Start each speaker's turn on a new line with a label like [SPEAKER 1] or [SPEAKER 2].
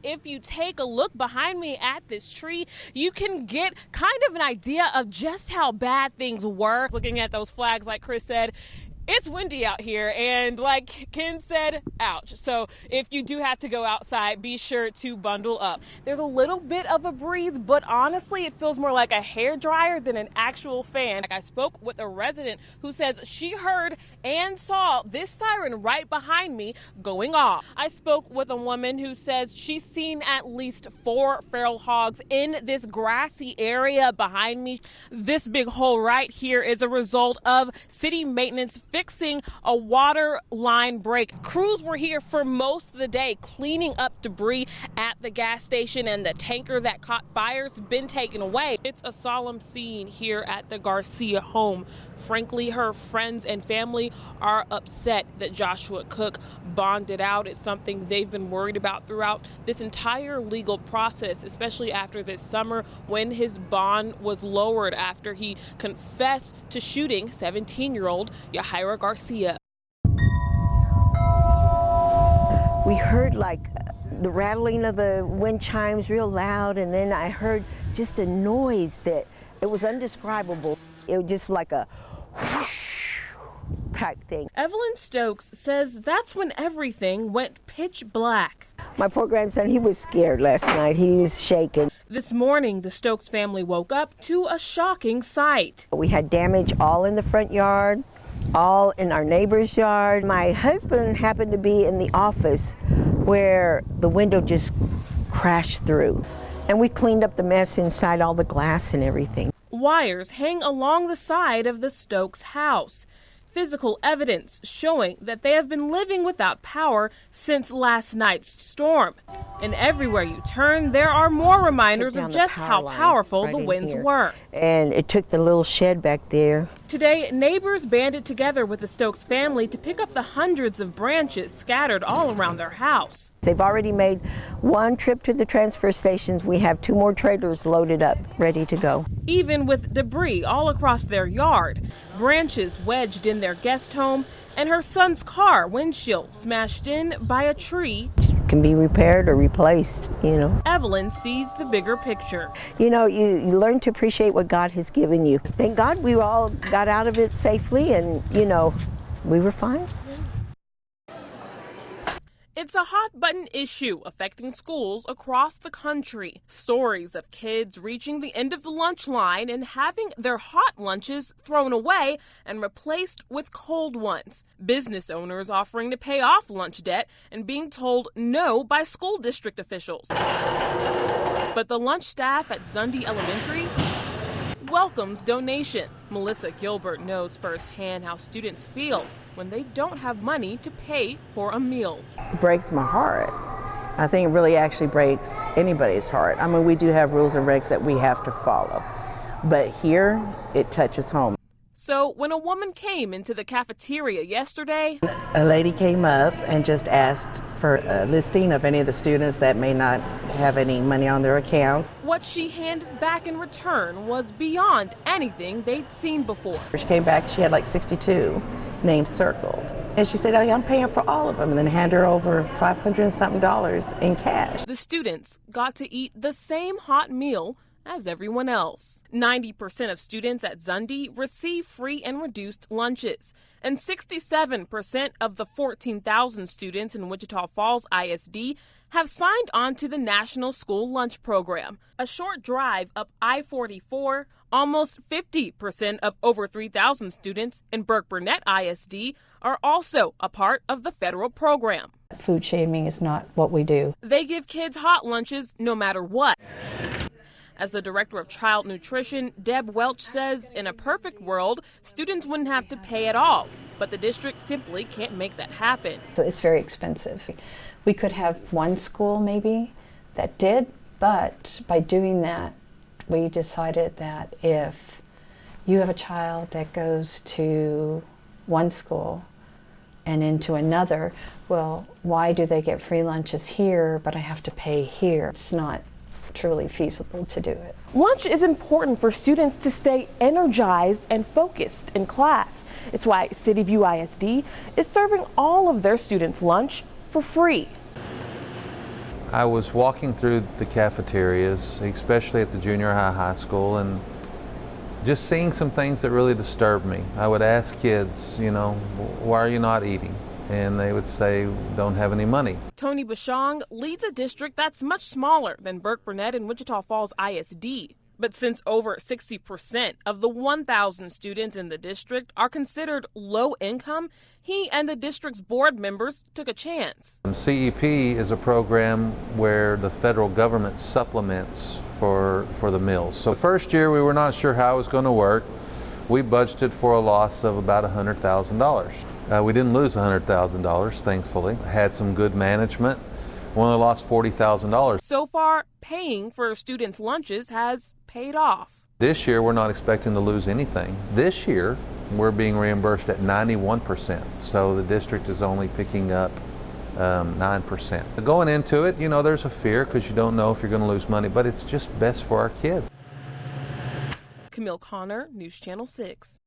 [SPEAKER 1] if you take a look behind me at this tree, you can get kind of an idea of just how bad things were. Looking at those flags, like Chris said, it's windy out here, and like Ken said, ouch. So if you do have to go outside, be sure to bundle up. There's a little bit of a breeze, but honestly, it feels more like a hairdryer than an actual fan. I spoke with a resident who says she heard and saw this siren right behind me going off. I spoke with a woman who says she's seen at least 4 feral hogs in this grassy area behind me. This big hole right here is a result of city maintenance fixing a water line break. Crews were here for most of the day cleaning up debris at the gas station, and the tanker that caught fire's been taken away. It's a solemn scene here at the Garcia home. Frankly, her friends and family are upset that Joshua Cook bonded out. It's something they've been worried about throughout this entire legal process, especially after this summer when his bond was lowered after he confessed to shooting 17-year-old Yahaira Garcia.
[SPEAKER 2] We heard like the rattling of the wind chimes real loud, and then I heard just a noise that it was indescribable. It was just like a whoosh type thing.
[SPEAKER 1] Evelyn Stokes says that's when everything went pitch black.
[SPEAKER 2] My poor grandson, he was scared last night. He was shaking.
[SPEAKER 1] This morning, the Stokes family woke up to a shocking sight.
[SPEAKER 2] We had damage all in the front yard, all in our neighbor's yard. My husband happened to be in the office where the window just crashed through. And we cleaned up the mess inside, all the glass and everything.
[SPEAKER 1] Wires hang along the side of the Stokes house. Physical evidence showing that they have been living without power since last night's storm. And everywhere you turn, there are more reminders of just how powerful the winds were.
[SPEAKER 2] And it took the little shed back there.
[SPEAKER 1] Today, neighbors banded together with the Stokes family to pick up the hundreds of branches scattered all around their house.
[SPEAKER 2] They've already made one trip to the transfer stations. We have 2 more trailers loaded up, ready to go.
[SPEAKER 1] Even with debris all across their yard, branches wedged in their guest home, and her son's car windshield smashed in by a tree.
[SPEAKER 2] Can be repaired or replaced, you know.
[SPEAKER 1] Evelyn sees the bigger picture.
[SPEAKER 2] You know, you learn to appreciate what God has given you. Thank God we all got out of it safely, and, you know, we were fine.
[SPEAKER 1] It's a hot-button issue affecting schools across the country. Stories of kids reaching the end of the lunch line and having their hot lunches thrown away and replaced with cold ones. Business owners offering to pay off lunch debt and being told no by school district officials. But the lunch staff at Zunde Elementary welcomes donations. Melissa Gilbert knows firsthand how students feel when they don't have money to pay for a meal.
[SPEAKER 3] It breaks my heart. I think it really actually breaks anybody's heart. I mean, we do have rules and regs that we have to follow, but here it touches home.
[SPEAKER 1] So when a woman came into the cafeteria yesterday,
[SPEAKER 3] a lady came up and just asked for a listing of any of the students that may not have any money on their accounts.
[SPEAKER 1] What she handed back in return was beyond anything they'd seen before.
[SPEAKER 3] She came back, she had like 62 names circled. And she said, "Oh, yeah, I'm paying for all of them," and then hand her over $500 and something in cash.
[SPEAKER 1] The students got to eat the same hot meal as everyone else. 90% of students at Zunde receive free and reduced lunches, and 67% of the 14,000 students in Wichita Falls ISD have signed on to the National School Lunch Program. A short drive up I-44, almost 50% of over 3,000 students in Burke-Burnett ISD are also a part of the federal program.
[SPEAKER 4] Food shaming is not what we do.
[SPEAKER 1] They give kids hot lunches no matter what. As the director of child nutrition, Deb Welch says, in a perfect world, students wouldn't have to pay at all, but the district simply can't make that happen.
[SPEAKER 4] It's very expensive. We could have one school maybe that did, but by doing that, we decided that if you have a child that goes to one school and into another, well, why do they get free lunches here, but I have to pay here? It's not truly feasible to do it.
[SPEAKER 1] Lunch is important for students to stay energized and focused in class. It's why City View ISD is serving all of their students lunch for free.
[SPEAKER 5] I was walking through the cafeterias, especially at the junior high school, and just seeing some things that really disturbed me. I would ask kids, you know, why are you not eating? And they would say, don't have any money.
[SPEAKER 1] Tony Bashong leads a district that's much smaller than Burke Burnett and Wichita Falls ISD. But since over 60% of the 1,000 students in the district are considered low income, he and the district's board members took a chance.
[SPEAKER 5] CEP is a program where the federal government supplements for the meals. So the first year we were not sure how it was going to work. We budgeted for a loss of about $100,000. We didn't lose $100,000, thankfully. Had some good management. We only lost $40,000.
[SPEAKER 1] So far, paying for students' lunches has paid off.
[SPEAKER 5] This year, we're not expecting to lose anything. This year, we're being reimbursed at 91%, so the district is only picking up 9%. Going into it, you know, there's a fear because you don't know if you're going to lose money, but it's just best for our kids.
[SPEAKER 1] Camille Connor, News Channel 6.